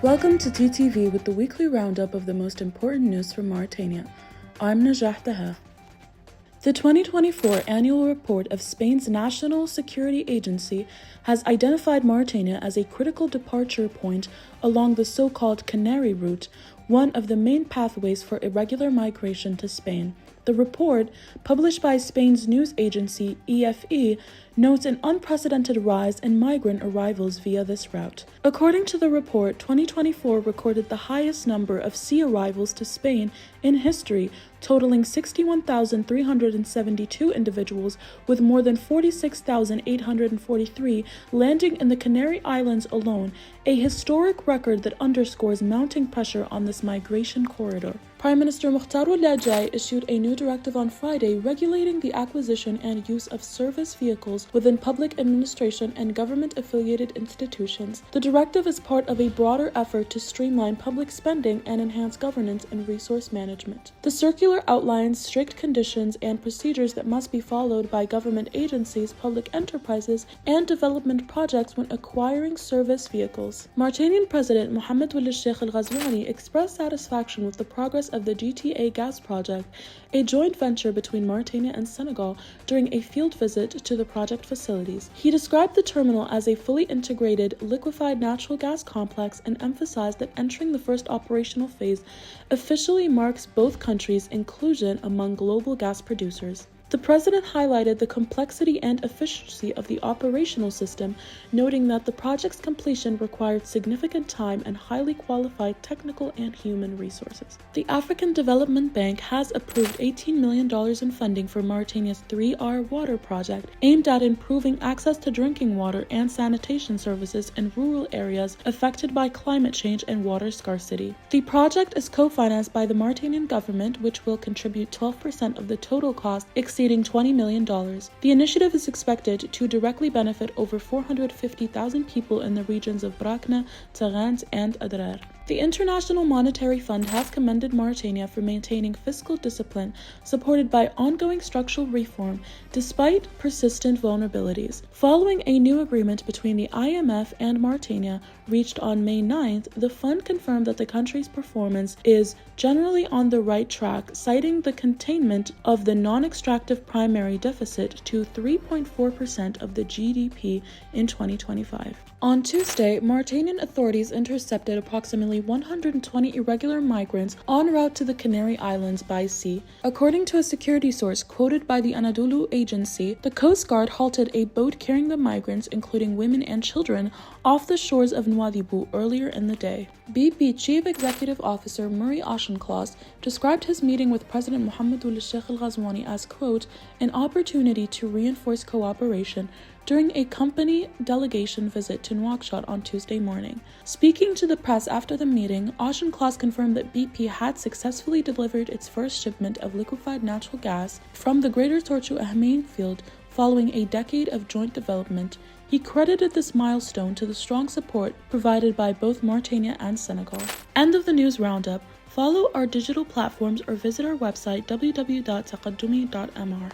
Welcome to TTV with the weekly roundup of the most important news from Mauritania. I'm Najah Taha. The 2024 annual report of Spain's National Security Agency has identified Mauritania as a critical departure point along the so-called Canary Route, one of the main pathways for irregular migration to Spain. The report, published by Spain's news agency EFE, notes an unprecedented rise in migrant arrivals via this route. According to the report, 2024 recorded the highest number of sea arrivals to Spain in history, totaling 61,372 individuals, with more than 46,843 landing in the Canary Islands alone, a historic record that underscores mounting pressure on this migration corridor. Prime Minister Mukhtar al-Lajai issued a new directive on Friday regulating the acquisition and use of service vehicles within public administration and government-affiliated institutions. The directive is part of a broader effort to streamline public spending and enhance governance and resource management. The circular outlines strict conditions and procedures that must be followed by government agencies, public enterprises, and development projects when acquiring service vehicles. Mauritanian President Mohamed Ould Cheikh Al Ghazouani expressed satisfaction with the progress of the GTA gas project, a joint venture between Mauritania and Senegal, during a field visit to the project facilities. He described the terminal as a fully integrated liquefied natural gas complex and emphasized that entering the first operational phase officially marks both countries' inclusion among global gas producers. The president highlighted the complexity and efficiency of the operational system, noting that the project's completion required significant time and highly qualified technical and human resources. The African Development Bank has approved $18 million in funding for Mauritania's 3R water project, aimed at improving access to drinking water and sanitation services in rural areas affected by climate change and water scarcity. The project is co-financed by the Mauritanian government, which will contribute 12% of the total cost, exceeding $20 million. The initiative is expected to directly benefit over 450,000 people in the regions of Brakna, Tarant, and Adrar. The International Monetary Fund has commended Mauritania for maintaining fiscal discipline supported by ongoing structural reform despite persistent vulnerabilities. Following a new agreement between the IMF and Mauritania reached on May 9th, the fund confirmed that the country's performance is generally on the right track, citing the containment of the non-extractive primary deficit to 3.4% of the GDP in 2025. On Tuesday, Mauritanian authorities intercepted approximately 120 irregular migrants en route to the Canary Islands by sea. According to a security source quoted by the Anadolu agency, the Coast Guard halted a boat carrying the migrants, including women and children, off the shores of Nouadhibou earlier in the day. BP Chief Executive Officer Murray Auchincloss described his meeting with President Mohamed Ould Cheikh Al Ghazouani as, quote, an opportunity to reinforce cooperation during a company delegation visit to Nouakchott on Tuesday morning. Speaking to the press after the meeting, Auchincloss confirmed that BP had successfully delivered its first shipment of liquefied natural gas from the Greater Tortue Ahmeyim field following a decade of joint development. He credited this milestone to the strong support provided by both Mauritania and Senegal. End of the news roundup. Follow our digital platforms or visit our website www.taqaddumi.mr.